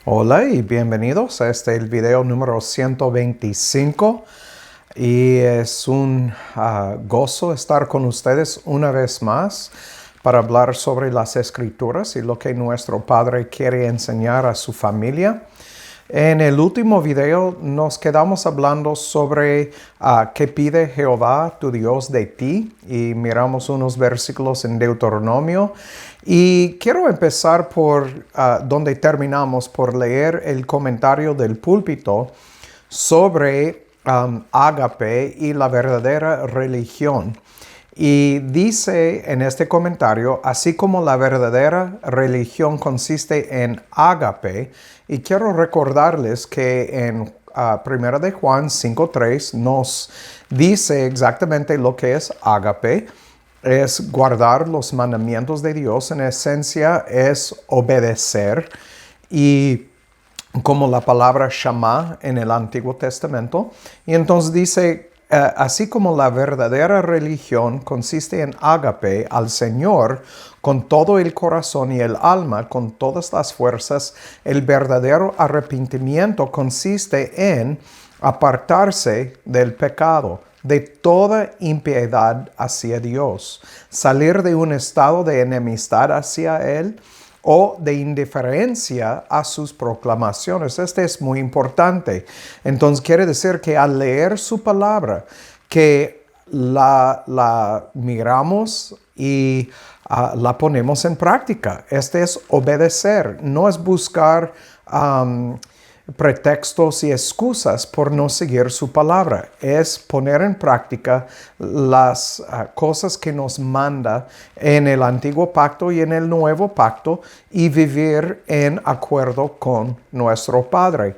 Hola y bienvenidos a el video número 125 y es un gozo estar con ustedes una vez más para hablar sobre las Escrituras y lo que nuestro Padre quiere enseñar a su familia. En el último video nos quedamos hablando sobre qué pide Jehová tu Dios de ti y miramos unos versículos en Deuteronomio. Y quiero empezar por donde terminamos, por leer el comentario del púlpito sobre ágape y la verdadera religión. Y dice en este comentario, así como la verdadera religión consiste en ágape, y quiero recordarles que en 1 de Juan 5:3 nos dice exactamente lo que es ágape. Es guardar los mandamientos de Dios, en esencia es obedecer. Y como la palabra Shama en el Antiguo Testamento. Y entonces dice, así como la verdadera religión consiste en ágape al Señor con todo el corazón y el alma, con todas las fuerzas, el verdadero arrepentimiento consiste en apartarse del pecado, de toda impiedad hacia Dios, salir de un estado de enemistad hacia Él o de indiferencia a sus proclamaciones. Este es muy importante. Entonces quiere decir que al leer su palabra, que la miramos y la ponemos en práctica. Este es obedecer, no es buscar pretextos y excusas por no seguir su palabra. Es poner en práctica las cosas que nos manda en el antiguo pacto y en el nuevo pacto y vivir en acuerdo con nuestro Padre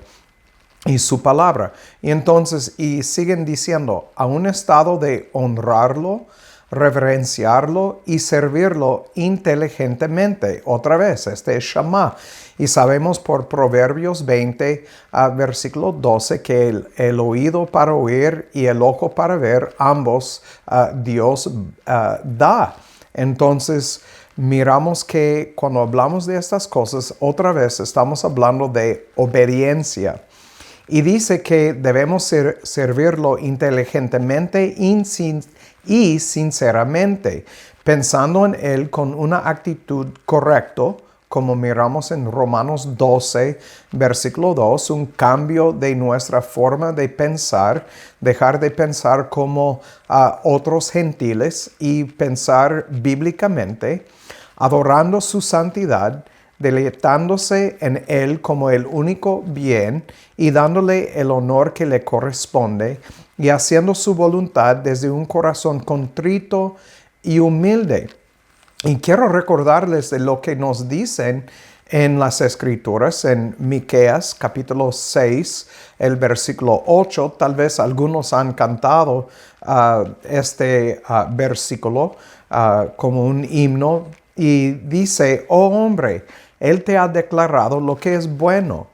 y su palabra. Y entonces, y siguen diciendo, a un estado de honrarlo, reverenciarlo y servirlo inteligentemente. Otra vez, este es Shama. Y sabemos por Proverbios 20, versículo 12, que el oído para oír y el ojo para ver, ambos Dios da. Entonces, miramos que cuando hablamos de estas cosas, otra vez estamos hablando de obediencia. Y dice que debemos servirlo inteligentemente y sinceramente, pensando en Él con una actitud correcta, como miramos en Romanos 12, versículo 2, un cambio de nuestra forma de pensar, dejar de pensar como otros gentiles y pensar bíblicamente, adorando su santidad, deleitándose en Él como el único bien y dándole el honor que le corresponde y haciendo su voluntad desde un corazón contrito y humilde. Y quiero recordarles de lo que nos dicen en las Escrituras, en Miqueas capítulo 6, el versículo 8. Tal vez algunos han cantado este versículo como un himno. Y dice, oh hombre, Él te ha declarado lo que es bueno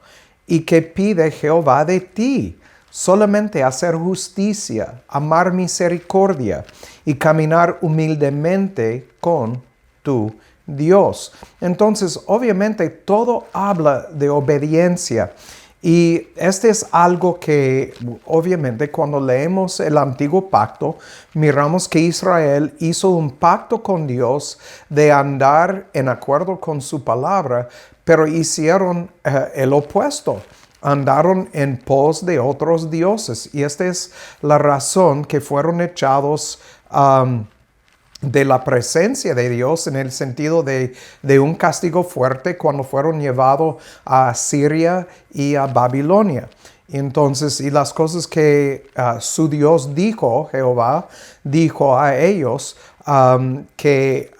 y que pide Jehová de ti. Solamente hacer justicia, amar misericordia y caminar humildemente con tu Dios. Entonces, obviamente, todo habla de obediencia. Y este es algo que, obviamente, cuando leemos el antiguo pacto, miramos que Israel hizo un pacto con Dios de andar en acuerdo con su palabra, pero hicieron el opuesto. Andaron en pos de otros dioses. Y esta es la razón que fueron echados de la presencia de Dios en el sentido de un castigo fuerte cuando fueron llevados a Siria y a Babilonia. Entonces, y las cosas que su Dios dijo, Jehová, dijo a ellos que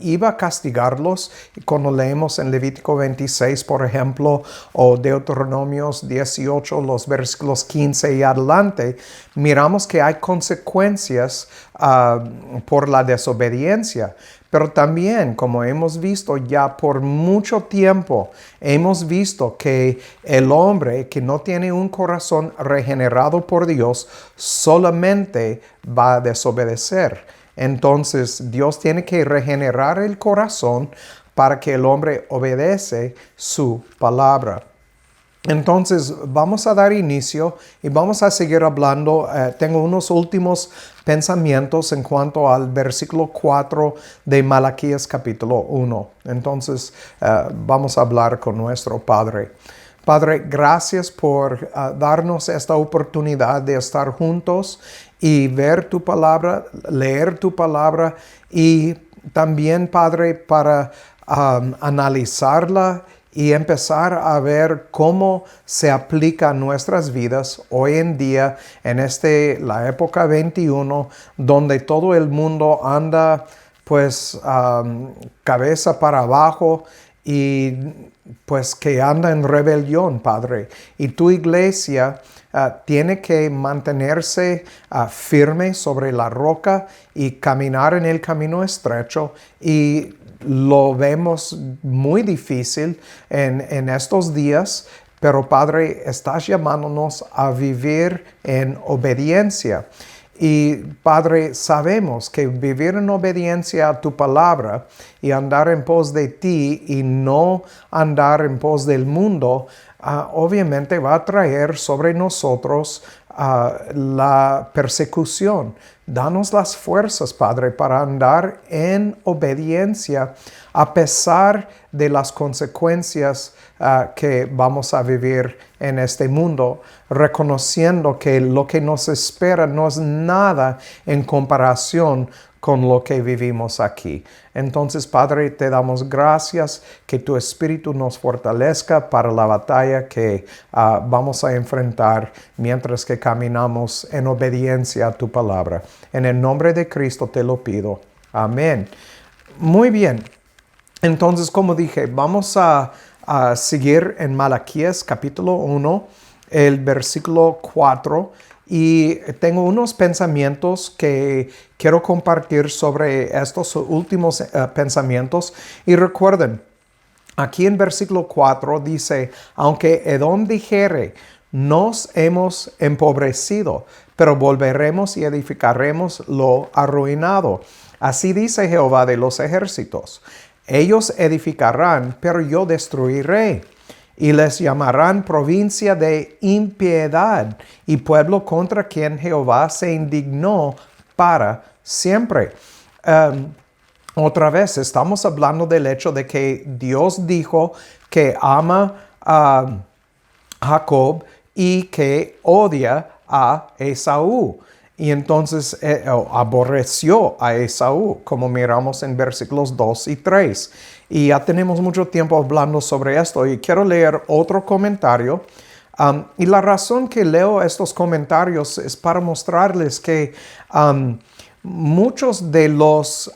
iba a castigarlos. Cuando leemos en Levítico 26, por ejemplo, o Deuteronomios 18, los versículos 15 y adelante, miramos que hay consecuencias por la desobediencia. Pero también, como hemos visto ya por mucho tiempo, hemos visto que el hombre que no tiene un corazón regenerado por Dios solamente va a desobedecer. Entonces, Dios tiene que regenerar el corazón para que el hombre obedece su palabra. Entonces, vamos a dar inicio y vamos a seguir hablando. Tengo unos últimos pensamientos en cuanto al versículo 4 de Malaquías capítulo 1. Entonces, vamos a hablar con nuestro Padre. Padre, gracias por darnos esta oportunidad de estar juntos y ver tu palabra, leer tu palabra y también, Padre, para analizarla y empezar a ver cómo se aplica a nuestras vidas hoy en día en la época 21, donde todo el mundo anda pues cabeza para abajo y pues que anda en rebelión, Padre. Y tu iglesia tiene que mantenerse firme sobre la roca y caminar en el camino estrecho, y lo vemos muy difícil en estos días, pero Padre, estás llamándonos a vivir en obediencia. Y Padre, sabemos que vivir en obediencia a tu palabra y andar en pos de ti y no andar en pos del mundo, obviamente va a traer sobre nosotros la persecución. Danos las fuerzas, Padre, para andar en obediencia a pesar de las consecuencias que vamos a vivir en este mundo, reconociendo que lo que nos espera no es nada en comparación con lo que vivimos aquí. Entonces, Padre, te damos gracias, que tu Espíritu nos fortalezca para la batalla que vamos a enfrentar mientras que caminamos en obediencia a tu palabra. En el nombre de Cristo te lo pido. Amén. Muy bien. Entonces, como dije, vamos a seguir en Malaquías capítulo 1, el versículo 4. Y tengo unos pensamientos que quiero compartir sobre estos últimos pensamientos. Y recuerden, aquí en versículo 4 dice: aunque Edom dijere, nos hemos empobrecido, pero volveremos y edificaremos lo arruinado. Así dice Jehová de los ejércitos: ellos edificarán, pero yo destruiré. Y les llamarán provincia de impiedad y pueblo contra quien Jehová se indignó para siempre. Otra vez estamos hablando del hecho de que Dios dijo que ama a Jacob y que odia a Esaú. Y entonces aborreció a Esaú, como miramos en versículos 2 y 3. Y ya tenemos mucho tiempo hablando sobre esto y quiero leer otro comentario. Y la razón que leo estos comentarios es para mostrarles que muchos de los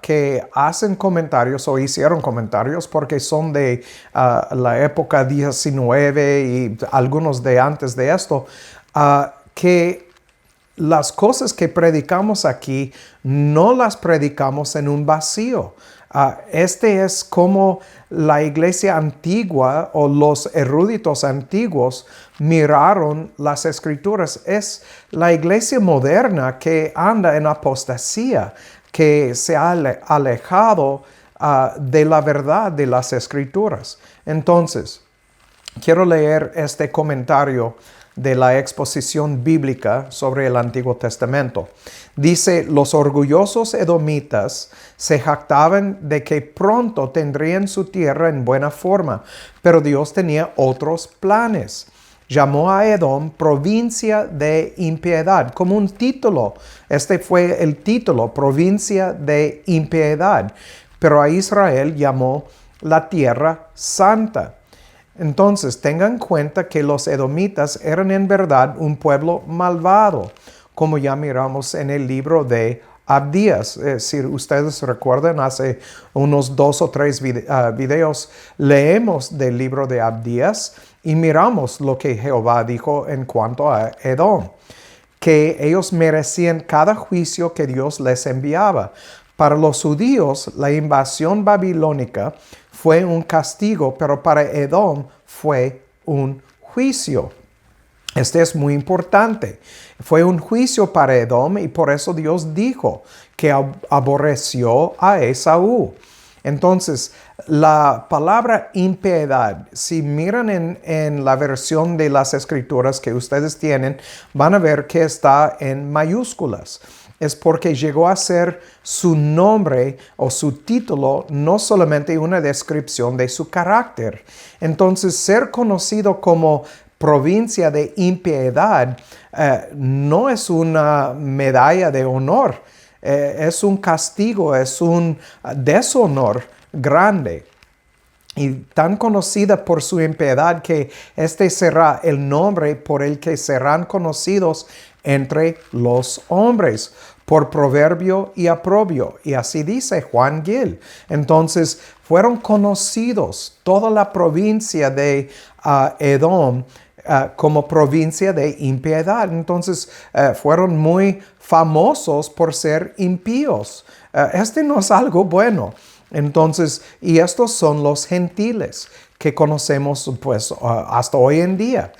que hacen comentarios o hicieron comentarios, porque son de la época 19 y algunos de antes de esto, que las cosas que predicamos aquí no las predicamos en un vacío. Este es como la iglesia antigua o los eruditos antiguos miraron las escrituras. Es la iglesia moderna que anda en apostasía, que se ha alejado de la verdad de las escrituras. Entonces, quiero leer este comentario de la exposición bíblica sobre el Antiguo Testamento. Dice: los orgullosos edomitas se jactaban de que pronto tendrían su tierra en buena forma, pero Dios tenía otros planes. Llamó a Edom provincia de impiedad, como un título. Este fue el título, provincia de impiedad. Pero a Israel llamó la tierra santa. Entonces, tengan en cuenta que los edomitas eran en verdad un pueblo malvado, como ya miramos en el libro de Abdías. Si ustedes recuerdan, hace unos 2 o 3 videos leemos del libro de Abdías y miramos lo que Jehová dijo en cuanto a Edom, que ellos merecían cada juicio que Dios les enviaba. Para los judíos, la invasión babilónica fue un castigo, pero para Edom fue un juicio. Este es muy importante. Fue un juicio para Edom y por eso Dios dijo que aborreció a Esaú. Entonces, la palabra impiedad, si miran en la versión de las Escrituras que ustedes tienen, van a ver que está en mayúsculas. Es porque llegó a ser su nombre o su título, no solamente una descripción de su carácter. Entonces, ser conocido como provincia de impiedad no es una medalla de honor, es un castigo, es un deshonor grande. Y tan conocida por su impiedad que este será el nombre por el que serán conocidos entre los hombres, por proverbio y aprobio. Y así dice Juan Gil. Entonces fueron conocidos toda la provincia de Edom como provincia de impiedad. Entonces fueron muy famosos por ser impíos. Este no es algo bueno. Entonces, y estos son los gentiles que conocemos pues hasta hoy en día.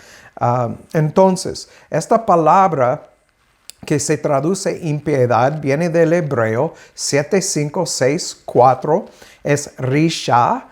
Entonces, esta palabra que se traduce impiedad viene del hebreo 7564, es risha,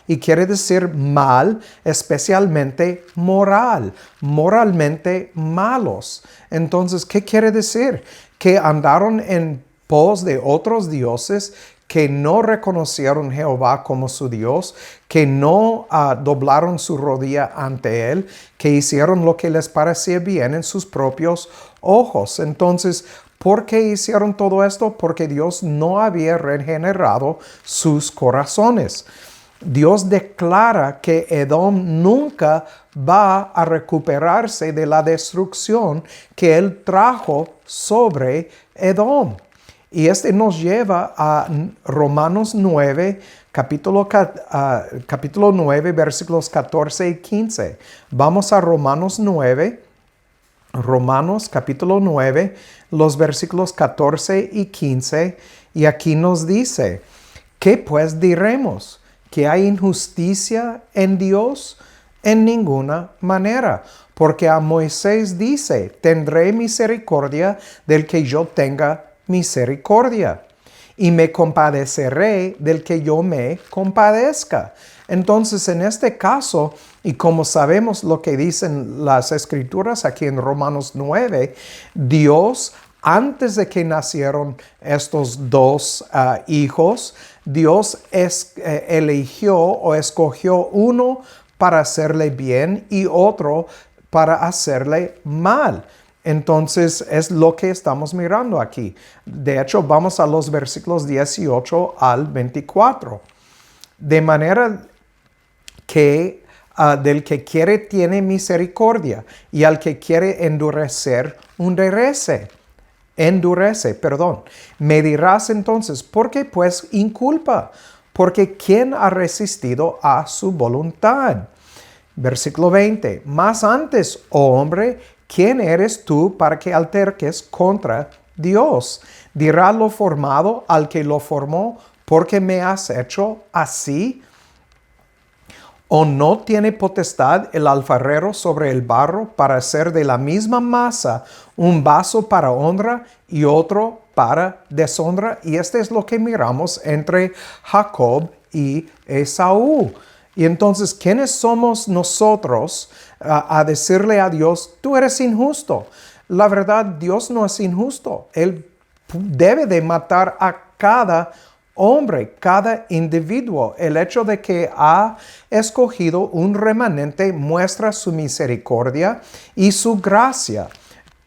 y quiere decir mal, especialmente moral, moralmente malos. Entonces, ¿qué quiere decir? Que andaron en pos de otros dioses, que no reconocieron a Jehová como su Dios, que no doblaron su rodilla ante Él, que hicieron lo que les parecía bien en sus propios ojos. Entonces, ¿por qué hicieron todo esto? Porque Dios no había regenerado sus corazones. Dios declara que Edom nunca va a recuperarse de la destrucción que Él trajo sobre Edom. Y este nos lleva a Romanos 9, capítulo 9, versículos 14 y 15. Vamos a Romanos capítulo 9, los versículos 14 y 15. Y aquí nos dice, ¿qué pues diremos? ¿Que hay injusticia en Dios? En ninguna manera. Porque a Moisés dice, tendré misericordia del que yo tenga misericordia, y me compadeceré del que yo me compadezca. Entonces, en este caso, y como sabemos lo que dicen las Escrituras aquí en Romanos 9, Dios, antes de que nacieron estos dos hijos, Dios eligió o escogió uno para hacerle bien y otro para hacerle mal. Entonces, es lo que estamos mirando aquí. De hecho, vamos a los versículos 18 al 24. De manera que del que quiere tiene misericordia, y al que quiere endurece. Me dirás entonces, ¿por qué pues inculpa? Porque ¿quién ha resistido a su voluntad? Versículo 20. Mas antes, oh hombre, ¿quién eres tú para que alterques contra Dios? Dirá lo formado al que lo formó, ¿por qué me has hecho así? ¿O no tiene potestad el alfarero sobre el barro para hacer de la misma masa un vaso para honra y otro para deshonra? Y este es lo que miramos entre Jacob y Esaú. Y entonces, ¿quiénes somos nosotros a decirle a Dios, tú eres injusto? La verdad, Dios no es injusto. Él debe de matar a cada hombre, cada individuo. El hecho de que ha escogido un remanente muestra su misericordia y su gracia,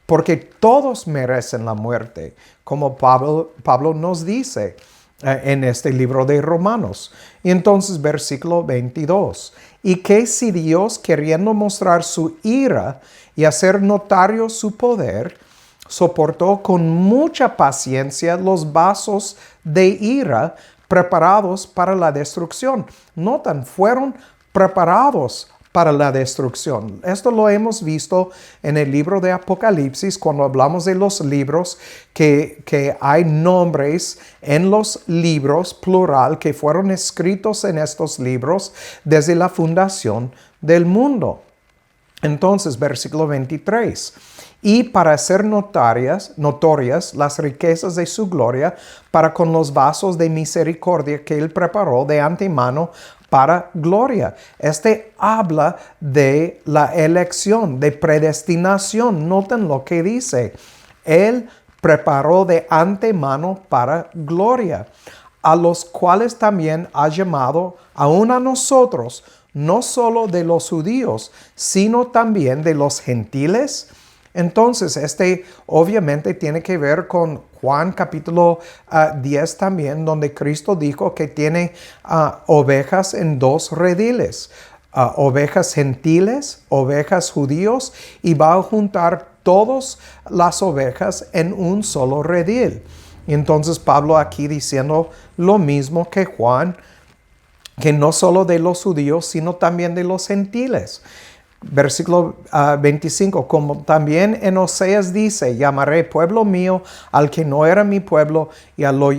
porque todos merecen la muerte, como Pablo nos dice en este libro de Romanos. Y entonces, versículo 22. Y que si Dios, queriendo mostrar su ira y hacer notario su poder, soportó con mucha paciencia los vasos de ira preparados para la destrucción. Notan, fueron preparados para la destrucción. Esto lo hemos visto en el libro de Apocalipsis, cuando hablamos de los libros, que hay nombres en los libros, plural, que fueron escritos en estos libros desde la fundación del mundo. Entonces, versículo 23. y para hacer notorias las riquezas de su gloria para con los vasos de misericordia que Él preparó de antemano para gloria. Este habla de la elección, de predestinación. Noten lo que dice. Él preparó de antemano para gloria, a los cuales también ha llamado aún a nosotros, no solo de los judíos, sino también de los gentiles. Entonces, obviamente tiene que ver con Juan capítulo 10 también, donde Cristo dijo que tiene ovejas en dos rediles, ovejas gentiles, ovejas judíos, y va a juntar todas las ovejas en un solo redil. Y entonces Pablo aquí diciendo lo mismo que Juan, que no solo de los judíos, sino también de los gentiles. Versículo 25, como también en Oseas dice, llamaré pueblo mío al que no era mi pueblo y a lo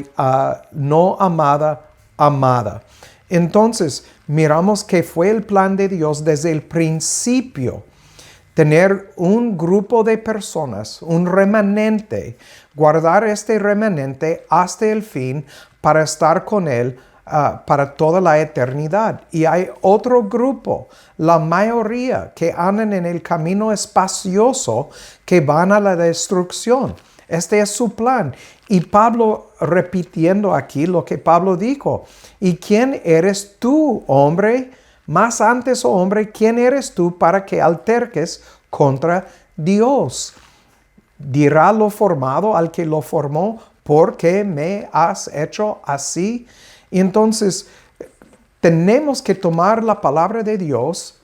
no amada, amada. Entonces, miramos que fue el plan de Dios desde el principio, tener un grupo de personas, un remanente, guardar este remanente hasta el fin para estar con Él para toda la eternidad. Y hay otro grupo, la mayoría, que andan en el camino espacioso que van a la destrucción. Este es su plan. Y Pablo repitiendo aquí lo que Pablo dijo. ¿Y quién eres tú, hombre? Más antes, oh hombre, ¿quién eres tú para que alterques contra Dios? Dirá lo formado al que lo formó, ¿por qué me has hecho así? Y entonces tenemos que tomar la palabra de Dios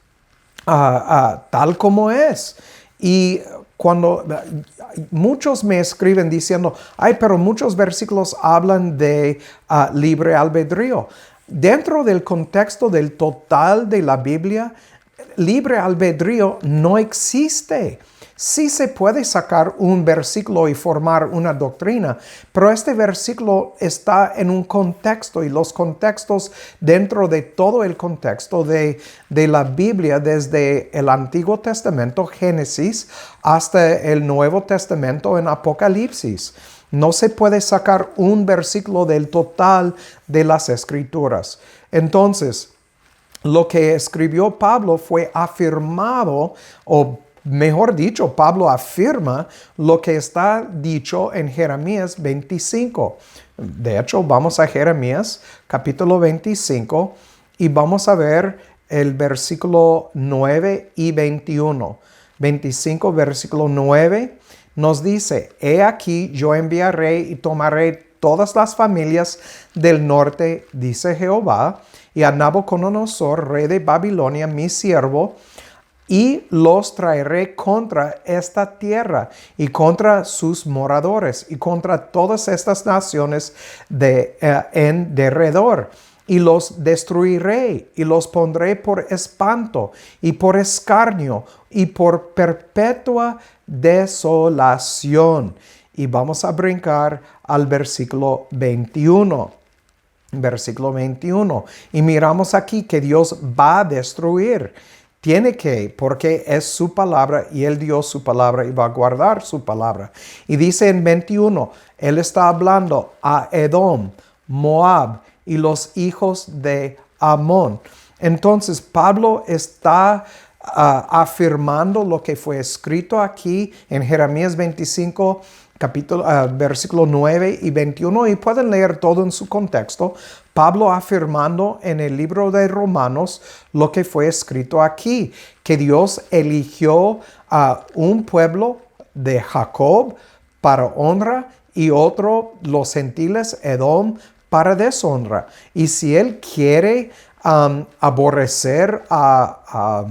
tal como es. Y cuando muchos me escriben diciendo, pero muchos versículos hablan de libre albedrío. Dentro del contexto del total de la Biblia, libre albedrío no existe. Sí se puede sacar un versículo y formar una doctrina, pero este versículo está en un contexto y los contextos dentro de todo el contexto de la Biblia, desde el Antiguo Testamento, Génesis, hasta el Nuevo Testamento en Apocalipsis. No se puede sacar un versículo del total de las Escrituras. Entonces, lo que escribió Pablo fue afirmado, o mejor dicho, Pablo afirma lo que está dicho en Jeremías 25. De hecho, vamos a Jeremías capítulo 25 y vamos a ver el versículo 9 y 21. 25, versículo 9 nos dice, he aquí yo enviaré y tomaré todas las familias del norte, dice Jehová, y a Nabucodonosor, rey de Babilonia, mi siervo, y los traeré contra esta tierra y contra sus moradores y contra todas estas naciones en derredor. Y los destruiré y los pondré por espanto y por escarnio y por perpetua desolación. Y vamos a brincar al versículo 21. Versículo 21. Y miramos aquí que Dios va a destruir. Tiene que, porque es su palabra y Él dio su palabra y va a guardar su palabra. Y dice en 21, Él está hablando a Edom, Moab y los hijos de Amón. Entonces Pablo está afirmando lo que fue escrito aquí en Jeremías 25, versículo 9 y 21, y pueden leer todo en su contexto. Pablo afirmando en el libro de Romanos lo que fue escrito aquí, que Dios eligió a un pueblo de Jacob para honra y otro, los gentiles, Edom, para deshonra. Y si Él quiere aborrecer a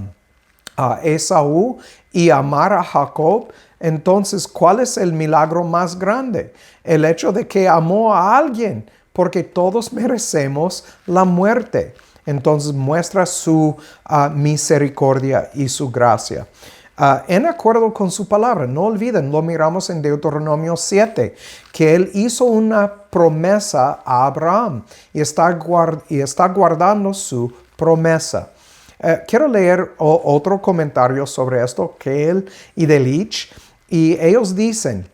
Esaú y amar a Jacob, entonces, ¿cuál es el milagro más grande? El hecho de que amó a alguien, porque todos merecemos la muerte. Entonces, muestra su misericordia y su gracia. En acuerdo con su palabra, no olviden, lo miramos en Deuteronomio 7, que Él hizo una promesa a Abraham y está guardando su promesa. Quiero leer otro comentario sobre esto, Kehl y Delitzsch, Y ellos dicen,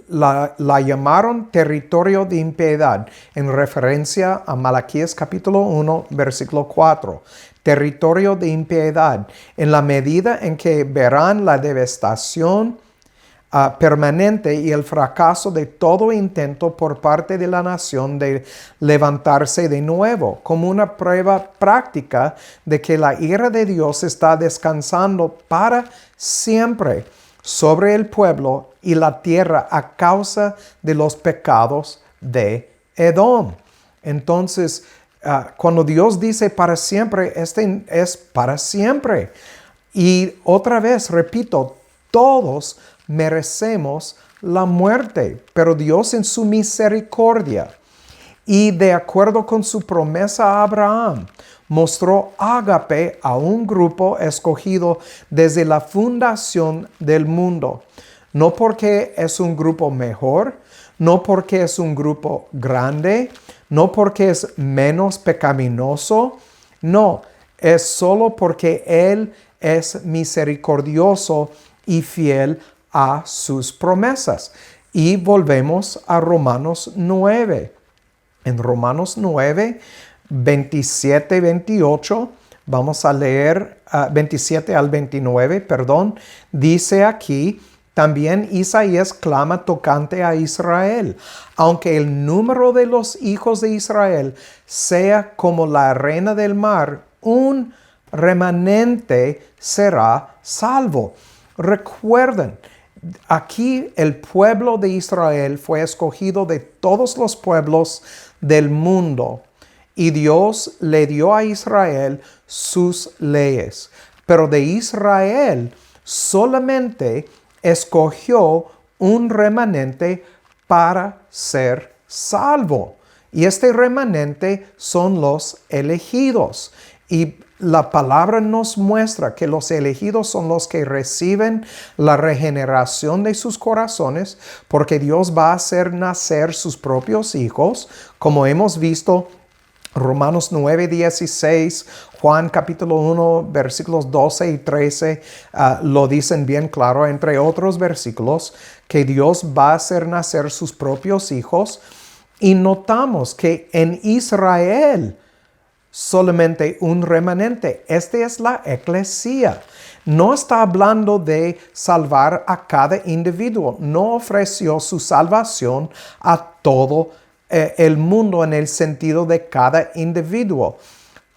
la llamaron territorio de impiedad, en referencia a Malaquías capítulo 1, versículo 4. Territorio de impiedad, en la medida en que verán la devastación permanente y el fracaso de todo intento por parte de la nación de levantarse de nuevo, como una prueba práctica de que la ira de Dios está descansando para siempre sobre el pueblo y la tierra a causa de los pecados de Edom. Entonces, cuando Dios dice para siempre, este es para siempre. Y otra vez, repito, todos merecemos la muerte, pero Dios en su misericordia y de acuerdo con su promesa a Abraham, mostró ágape a un grupo escogido desde la fundación del mundo. No porque es un grupo mejor, no porque es un grupo grande, no porque es menos pecaminoso, no, es solo porque Él es misericordioso y fiel a sus promesas. Y volvemos a Romanos 9. En Romanos 9, 27 y 28, vamos a leer 27 al 29, dice aquí, también Isaías clama tocante a Israel, aunque el número de los hijos de Israel sea como la arena del mar, un remanente será salvo. Recuerden, aquí el pueblo de Israel fue escogido de todos los pueblos del mundo y Dios le dio a Israel sus leyes. Pero de Israel solamente escogió un remanente para ser salvo. Y este remanente son los elegidos. Y la palabra nos muestra que los elegidos son los que reciben la regeneración de sus corazones, porque Dios va a hacer nacer sus propios hijos, como hemos visto Romanos 9, 16, Juan capítulo 1, versículos 12 y 13 lo dicen bien claro, entre otros versículos, que Dios va a hacer nacer sus propios hijos. Y notamos que en Israel solamente un remanente. Esta es la eclesía. No está hablando de salvar a cada individuo. No ofreció su salvación a todo el mundo en el sentido de cada individuo.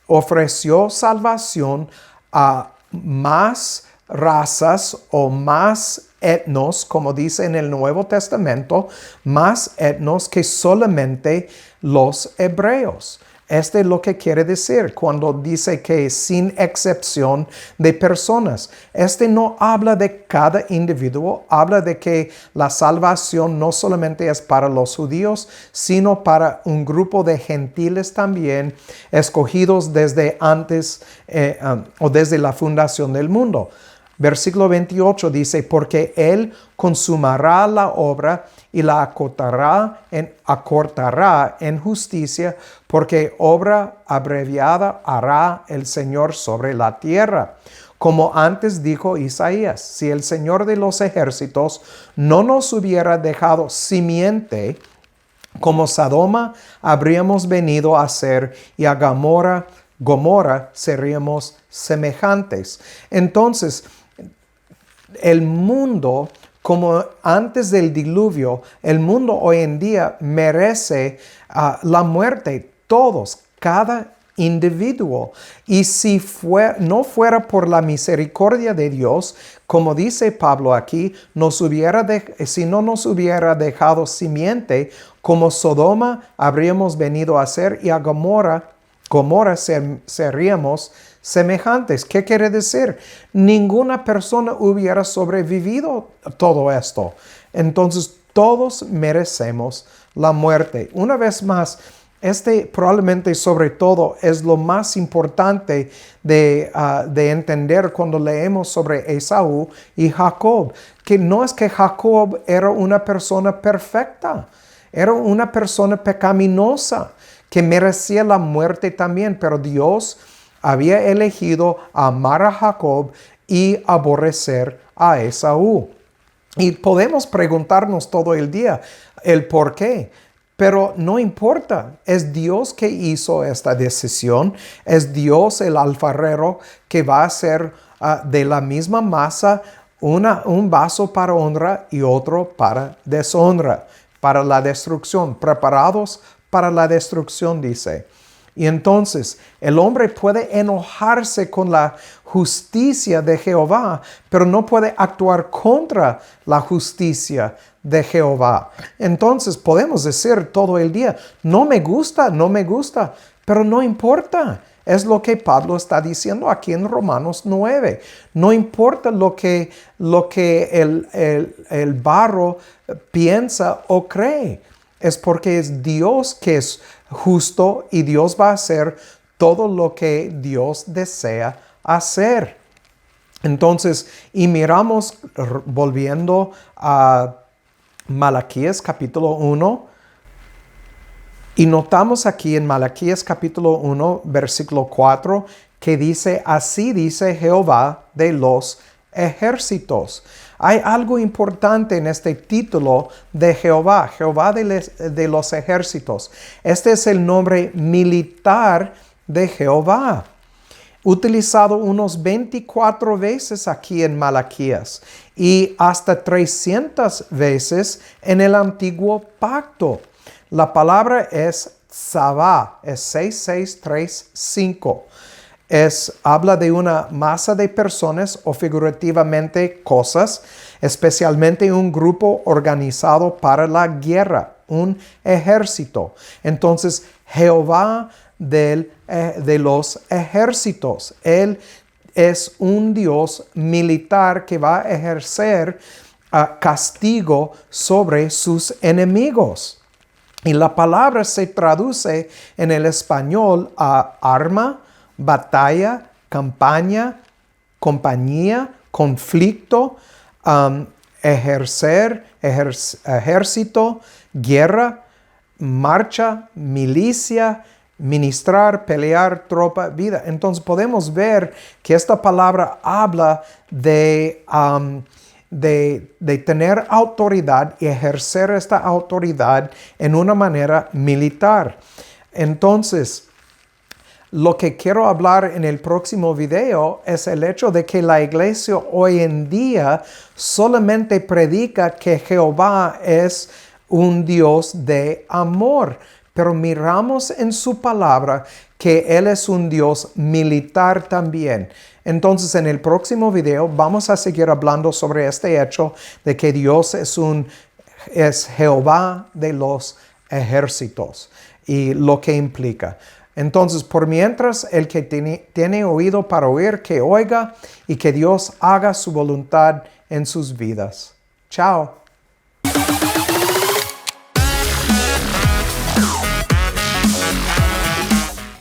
Ofreció salvación a más razas o más etnos, como dice en el Nuevo Testamento, más etnos que solamente los hebreos. Este es lo que quiere decir cuando dice que sin excepción de personas. Este no habla de cada individuo, habla de que la salvación no solamente es para los judíos, sino para un grupo de gentiles también, escogidos desde antes o desde la fundación del mundo. Versículo 28 dice, porque Él consumará la obra y la acortará en justicia, porque obra abreviada hará el Señor sobre la tierra. Como antes dijo Isaías, si el Señor de los ejércitos no nos hubiera dejado simiente, como Sodoma habríamos venido a ser, y a Gomorra seríamos semejantes. Entonces, el mundo, como antes del diluvio, el mundo hoy en día merece la muerte. Todos, cada individuo. Y si no fuera por la misericordia de Dios, como dice Pablo aquí, si no nos hubiera dejado simiente, como Sodoma habríamos venido a ser, y a Gomorra seríamos semejantes. ¿Qué quiere decir? Ninguna persona hubiera sobrevivido a todo esto. Entonces, todos merecemos la muerte. Una vez más, probablemente sobre todo es lo más importante de entender cuando leemos sobre Esaú y Jacob, que no es que Jacob era una persona perfecta, era una persona pecaminosa que merecía la muerte también, pero Dios había elegido amar a Jacob y aborrecer a Esaú. Y podemos preguntarnos todo el día el por qué. Pero no importa, es Dios que hizo esta decisión, es Dios el alfarero que va a hacer de la misma masa un vaso para honra y otro para deshonra, para la destrucción, preparados para la destrucción, dice. Y entonces el hombre puede enojarse con la justicia de Jehová, pero no puede actuar contra la justicia de Jehová. Entonces podemos decir todo el día, no me gusta, pero no importa. Es lo que Pablo está diciendo aquí en Romanos 9. No importa lo que el barro piensa o cree. Es porque es Dios que es justo y Dios va a hacer todo lo que Dios desea hacer. Entonces, y miramos, volviendo a Malaquías capítulo 1, y notamos aquí en Malaquías capítulo 1, versículo 4, que dice, así dice Jehová de los ejércitos. Hay algo importante en este título de Jehová, Jehová de los ejércitos. Este es el nombre militar de Jehová, utilizado unos 24 veces aquí en Malaquías y hasta 300 veces en el antiguo pacto. La palabra es Tzavá, es 6635. Habla de una masa de personas o figurativamente cosas, especialmente un grupo organizado para la guerra, un ejército. Entonces, Jehová de los ejércitos, Él es un Dios militar que va a ejercer castigo sobre sus enemigos. Y la palabra se traduce en el español a arma, batalla, campaña, compañía, conflicto, ejército, guerra, marcha, milicia, ministrar, pelear, tropa, vida. Entonces podemos ver que esta palabra habla de tener autoridad y ejercer esta autoridad en una manera militar. Entonces, lo que quiero hablar en el próximo video es el hecho de que la iglesia hoy en día solamente predica que Jehová es un Dios de amor, pero miramos en su palabra que Él es un Dios militar también. Entonces, en el próximo video vamos a seguir hablando sobre este hecho de que Dios es Jehová de los ejércitos y lo que implica. Entonces, por mientras, el que tiene oído para oír, que oiga y que Dios haga su voluntad en sus vidas. Chao.